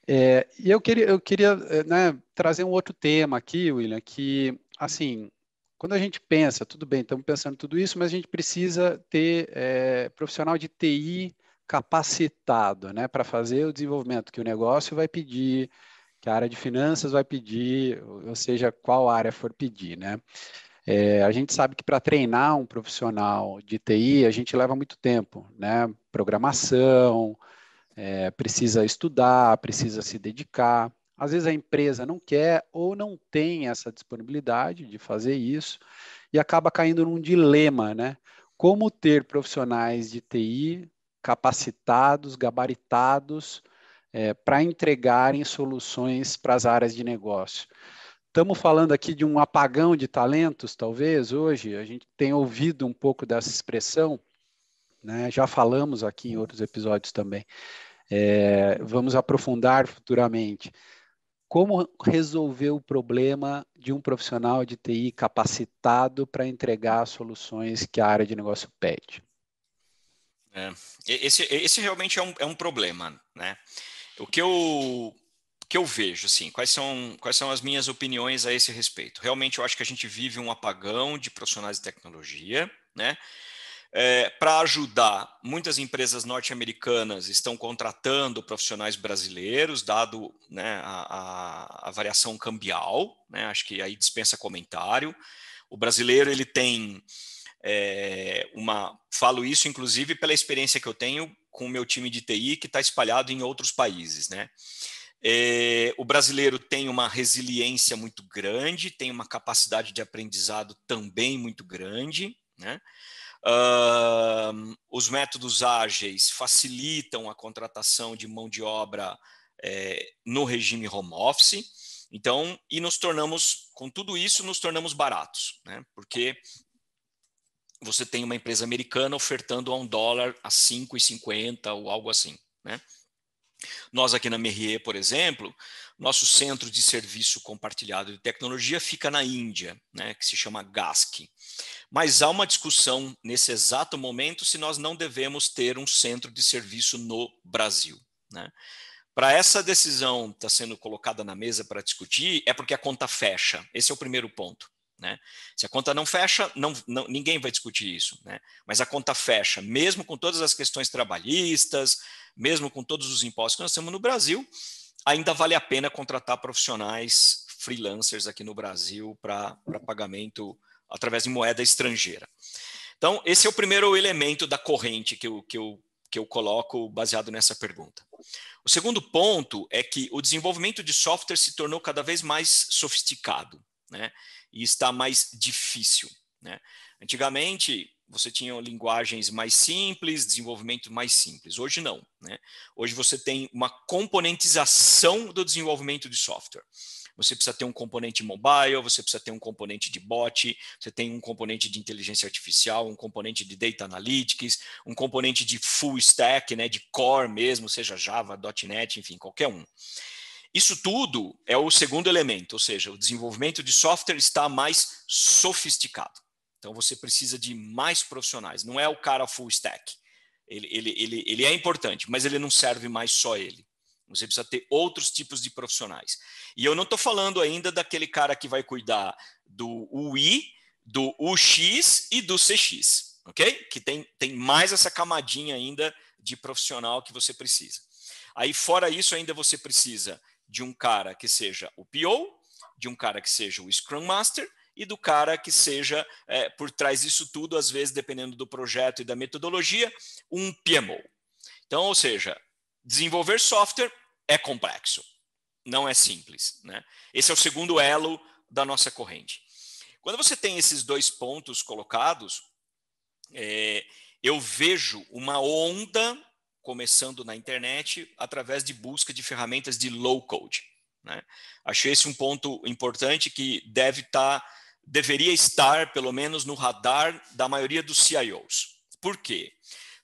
E eu queria, né, trazer um outro tema aqui, William, que, assim, quando a gente pensa, tudo bem, estamos pensando em tudo isso, mas a gente precisa ter profissional de TI capacitado, né, para fazer o desenvolvimento que o negócio vai pedir, que a área de finanças vai pedir, ou seja, qual área for pedir, né? A gente sabe que para treinar um profissional de TI, a gente leva muito tempo, né? Programação, precisa estudar, precisa se dedicar. Às vezes a empresa não quer ou não tem essa disponibilidade de fazer isso e acaba caindo num dilema, né? Como ter profissionais de TI capacitados, gabaritados, para entregarem soluções para as áreas de negócio. Estamos falando aqui de um apagão de talentos, talvez, hoje. A gente tem ouvido um pouco dessa expressão, né? Já falamos aqui em outros episódios também. Vamos aprofundar futuramente. Como resolver o problema de um profissional de TI capacitado para entregar as soluções que a área de negócio pede? É, esse realmente é um problema, né? O que eu vejo, assim, quais são as minhas opiniões a esse respeito? Realmente, eu acho que a gente vive um apagão de profissionais de tecnologia, né? Para ajudar, muitas empresas norte-americanas estão contratando profissionais brasileiros, dado, né, a variação cambial, né? Acho que aí dispensa comentário. O brasileiro ele tem falo isso inclusive pela experiência que eu tenho com o meu time de TI que está espalhado em outros países, né? O brasileiro tem uma resiliência muito grande, tem uma capacidade de aprendizado também muito grande, né? Os métodos ágeis facilitam a contratação de mão de obra no regime home office. Então, com tudo isso, nos tornamos baratos, né? Porque você tem uma empresa americana ofertando a $1 a 5,50 ou algo assim, né? Nós aqui na Merrier, por exemplo, nosso centro de serviço compartilhado de tecnologia fica na Índia, né, que se chama GASC. Mas há uma discussão nesse exato momento se nós não devemos ter um centro de serviço no Brasil, né? Para essa decisão estar sendo colocada na mesa para discutir, é porque a conta fecha. Esse é o primeiro ponto, né? Se a conta não fecha, ninguém vai discutir isso, né? Mas a conta fecha, mesmo com todas as questões trabalhistas, mesmo com todos os impostos que nós temos no Brasil, ainda vale a pena contratar profissionais freelancers aqui no Brasil para pagamento através de moeda estrangeira. Então, esse é o primeiro elemento da corrente que eu coloco baseado nessa pergunta. O segundo ponto é que o desenvolvimento de software se tornou cada vez mais sofisticado, né? E está mais difícil, né? Antigamente, você tinha linguagens mais simples, desenvolvimento mais simples. Hoje não, né? Hoje você tem uma componentização do desenvolvimento de software. Você precisa ter um componente mobile, você precisa ter um componente de bot, você tem um componente de inteligência artificial, um componente de data analytics, um componente de full stack, né, de core mesmo, seja Java, .NET, enfim, qualquer um. Isso tudo é o segundo elemento, ou seja, o desenvolvimento de software está mais sofisticado. Então você precisa de mais profissionais, não é o cara full stack. Ele é importante, mas ele não serve mais só ele. Você precisa ter outros tipos de profissionais. E eu não estou falando ainda daquele cara que vai cuidar do UI, do UX e do CX, ok? Que tem mais essa camadinha ainda de profissional que você precisa. Aí, fora isso, ainda você precisa de um cara que seja o PO, de um cara que seja o Scrum Master e do cara que seja, por trás disso tudo, às vezes, dependendo do projeto e da metodologia, um PMO. Então, ou seja, desenvolver software é complexo, não é simples, né? Esse é o segundo elo da nossa corrente. Quando você tem esses dois pontos colocados, eu vejo uma onda começando na internet através de busca de ferramentas de low code, né? Achei esse um ponto importante que deveria estar, pelo menos, no radar da maioria dos CIOs. Por quê?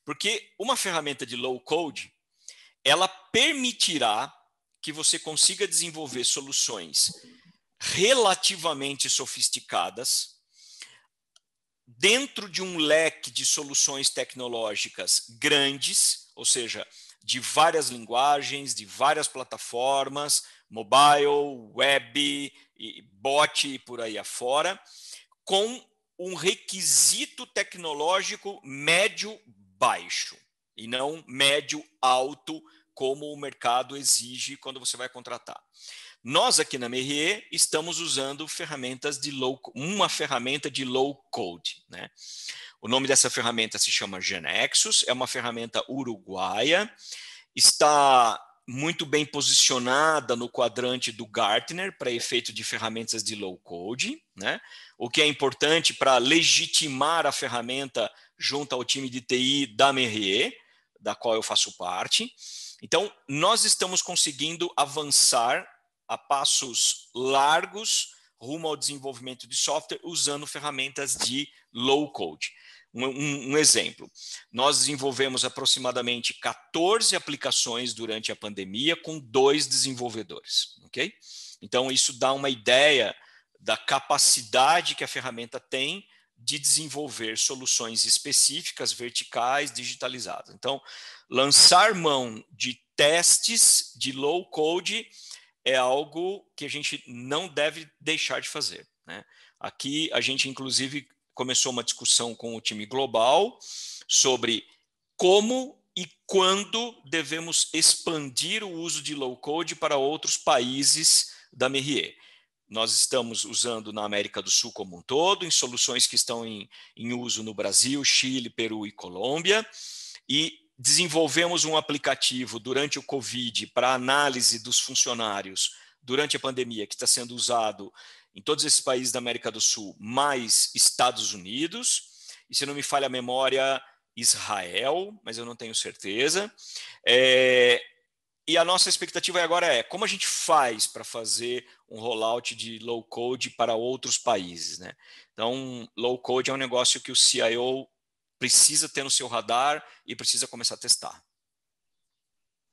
Porque uma ferramenta de low code, ela permitirá que você consiga desenvolver soluções relativamente sofisticadas dentro de um leque de soluções tecnológicas grandes, ou seja, de várias linguagens, de várias plataformas, mobile, web, bot e por aí afora, com um requisito tecnológico médio-baixo e não médio-alto, como o mercado exige quando você vai contratar. Nós aqui na MRE estamos usando uma ferramenta de low code, né? O nome dessa ferramenta se chama GeneXus, é uma ferramenta uruguaia, está muito bem posicionada no quadrante do Gartner para efeito de ferramentas de low code, né? O que é importante para legitimar a ferramenta junto ao time de TI da MRE, da qual eu faço parte. Então, nós estamos conseguindo avançar a passos largos rumo ao desenvolvimento de software usando ferramentas de low code. Um exemplo, nós desenvolvemos aproximadamente 14 aplicações durante a pandemia com 2 desenvolvedores, ok? Então, isso dá uma ideia da capacidade que a ferramenta tem de desenvolver soluções específicas, verticais, digitalizadas. Então, lançar mão de testes de low code é algo que a gente não deve deixar de fazer, né? Aqui a gente, inclusive, começou uma discussão com o time global sobre como e quando devemos expandir o uso de low code para outros países da MRE. Nós estamos usando na América do Sul como um todo, em soluções que estão em uso no Brasil, Chile, Peru e Colômbia, e desenvolvemos um aplicativo durante o Covid para análise dos funcionários durante a pandemia, que está sendo usado em todos esses países da América do Sul, mais Estados Unidos, e se não me falha a memória, Israel, mas eu não tenho certeza. E a nossa expectativa agora é como a gente faz para fazer um rollout de low code para outros países, né? Então, low code é um negócio que o CIO precisa ter no seu radar e precisa começar a testar.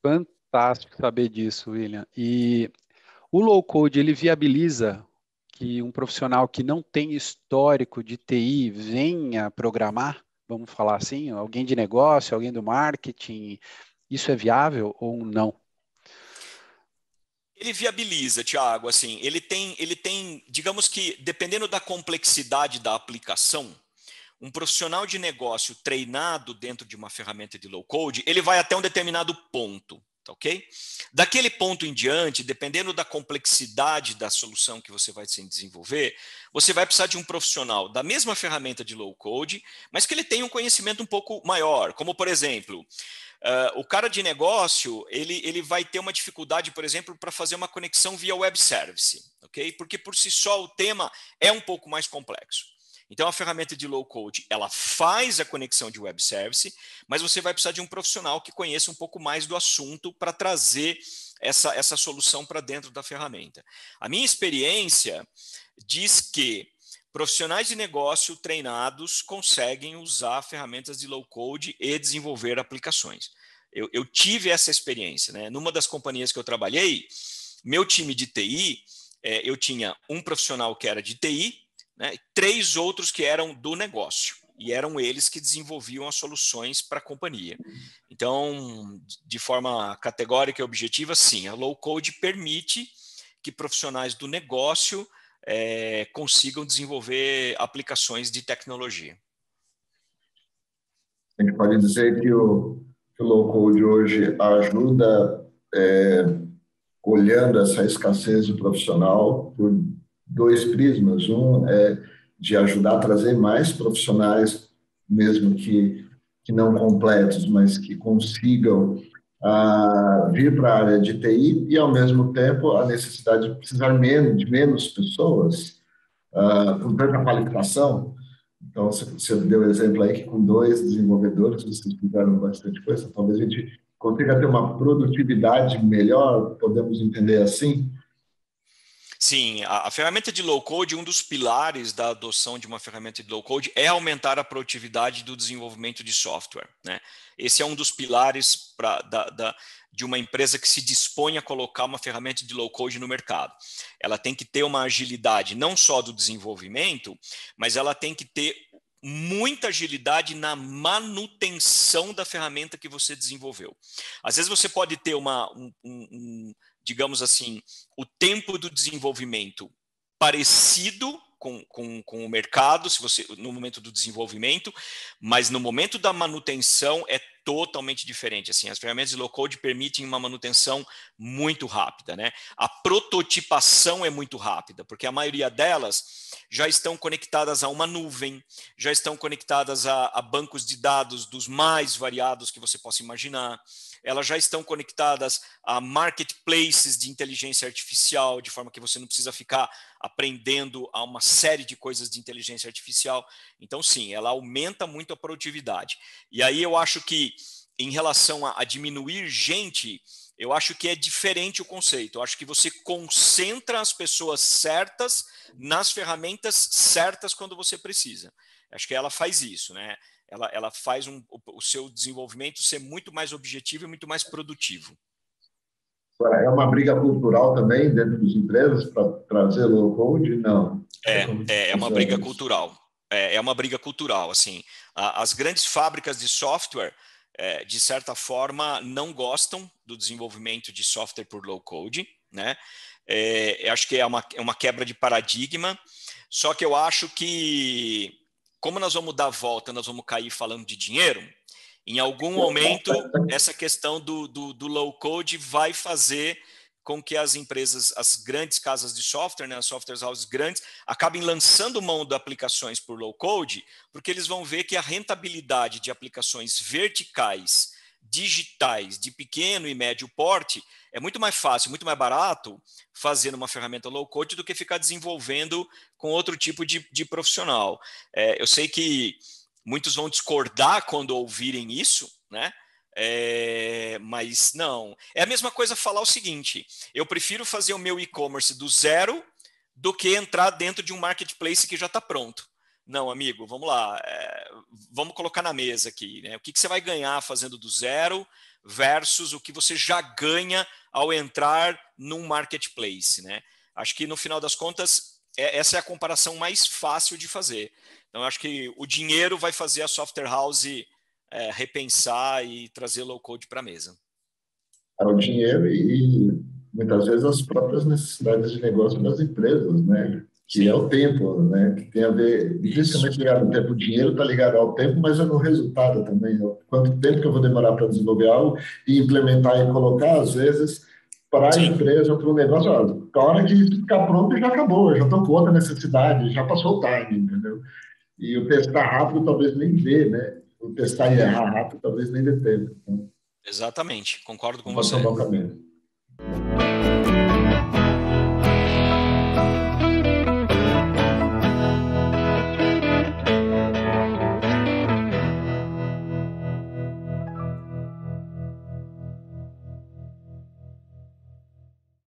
Fantástico saber disso, William. E o low code, ele viabiliza que um profissional que não tem histórico de TI venha programar, vamos falar assim, alguém de negócio, alguém do marketing, isso é viável ou não? Ele viabiliza, Thiago, assim, ele tem, digamos que, dependendo da complexidade da aplicação, um profissional de negócio treinado dentro de uma ferramenta de low code, ele vai até um determinado ponto, tá ok? Daquele ponto em diante, dependendo da complexidade da solução que você vai desenvolver, você vai precisar de um profissional da mesma ferramenta de low code, mas que ele tenha um conhecimento um pouco maior, como, por exemplo, o cara de negócio, ele vai ter uma dificuldade, por exemplo, para fazer uma conexão via web service, ok? Porque por si só o tema é um pouco mais complexo. Então, a ferramenta de low code, ela faz a conexão de web service, mas você vai precisar de um profissional que conheça um pouco mais do assunto para trazer essa solução para dentro da ferramenta. A minha experiência diz que profissionais de negócio treinados conseguem usar ferramentas de low code e desenvolver aplicações. Eu tive essa experiência, né? Numa das companhias que eu trabalhei, meu time de TI, eu tinha um profissional que era de TI, né, 3 outros que eram do negócio, e eram eles que desenvolviam as soluções para a companhia. Então, de forma categórica e objetiva, sim, a low code permite que profissionais do negócio consigam desenvolver aplicações de tecnologia. A gente pode dizer que o low code hoje ajuda, olhando essa escassez do profissional por 2 prismas. Um é de ajudar a trazer mais profissionais, mesmo que não completos, mas que consigam vir para a área de TI, e, ao mesmo tempo, a necessidade de precisar de menos pessoas, com tanta qualificação. Então, você deu exemplo aí que com 2 desenvolvedores vocês fizeram bastante coisa, talvez a gente consiga ter uma produtividade melhor, podemos entender assim? Sim, a ferramenta de low code, um dos pilares da adoção de uma ferramenta de low code é aumentar a produtividade do desenvolvimento de software, né? Esse é um dos pilares de uma empresa que se dispõe a colocar uma ferramenta de low code no mercado. Ela tem que ter uma agilidade não só do desenvolvimento, mas ela tem que ter muita agilidade na manutenção da ferramenta que você desenvolveu. Às vezes você pode ter digamos assim, o tempo do desenvolvimento parecido com o mercado, se você no momento do desenvolvimento, mas no momento da manutenção é totalmente diferente. Assim, as ferramentas de low-code permitem uma manutenção muito rápida, né? A prototipação é muito rápida, porque a maioria delas já estão conectadas a uma nuvem, já estão conectadas a bancos de dados dos mais variados que você possa imaginar. Elas já estão conectadas a marketplaces de inteligência artificial, de forma que você não precisa ficar aprendendo a uma série de coisas de inteligência artificial. Então, sim, ela aumenta muito a produtividade. E aí eu acho que, em relação a diminuir gente, eu acho que é diferente o conceito. Eu acho que você concentra as pessoas certas nas ferramentas certas quando você precisa. Acho que ela faz isso, né? Ela faz o seu desenvolvimento ser muito mais objetivo e muito mais produtivo. Agora, é uma briga cultural também dentro das empresas para trazer low-code? Não. É uma briga cultural. É uma briga cultural. Assim, as grandes fábricas de software, de certa forma, não gostam do desenvolvimento de software por low-code, né? Eu acho que é uma quebra de paradigma. Só que eu acho que, como nós vamos dar a volta, nós vamos cair falando de dinheiro, em algum momento, essa questão do low-code vai fazer com que as empresas, as grandes casas de software, né, as software houses grandes, acabem lançando mão de aplicações por low-code, porque eles vão ver que a rentabilidade de aplicações verticais, digitais, de pequeno e médio porte, é muito mais fácil, muito mais barato fazer uma ferramenta low-code do que ficar desenvolvendo com outro tipo de profissional. Eu sei que muitos vão discordar quando ouvirem isso, né? Mas não. É a mesma coisa falar o seguinte: eu prefiro fazer o meu e-commerce do zero do que entrar dentro de um marketplace que já está pronto. Não, amigo, vamos lá. Vamos colocar na mesa aqui, né? O que você vai ganhar fazendo do zero versus o que você já ganha ao entrar num marketplace, né? Acho que no final das contas, essa é a comparação mais fácil de fazer. Então, acho que o dinheiro vai fazer a software house repensar e trazer low-code para a mesa. O dinheiro e muitas vezes as próprias necessidades de negócio das empresas, né? Que Sim. É o tempo, né? Que tem a ver, principalmente ligado ao tempo. O dinheiro está ligado ao tempo, mas é no resultado também. Quanto tempo que eu vou demorar para desenvolver algo e implementar e colocar, às vezes, para a empresa ou para o negócio, a hora que ficar pronto já acabou, já estou com outra necessidade, já passou o time, entendeu? E o testar rápido talvez nem dê, né? O testar e errar rápido talvez nem dê tempo. Então, exatamente, concordo com você. Pode tomar o caminho.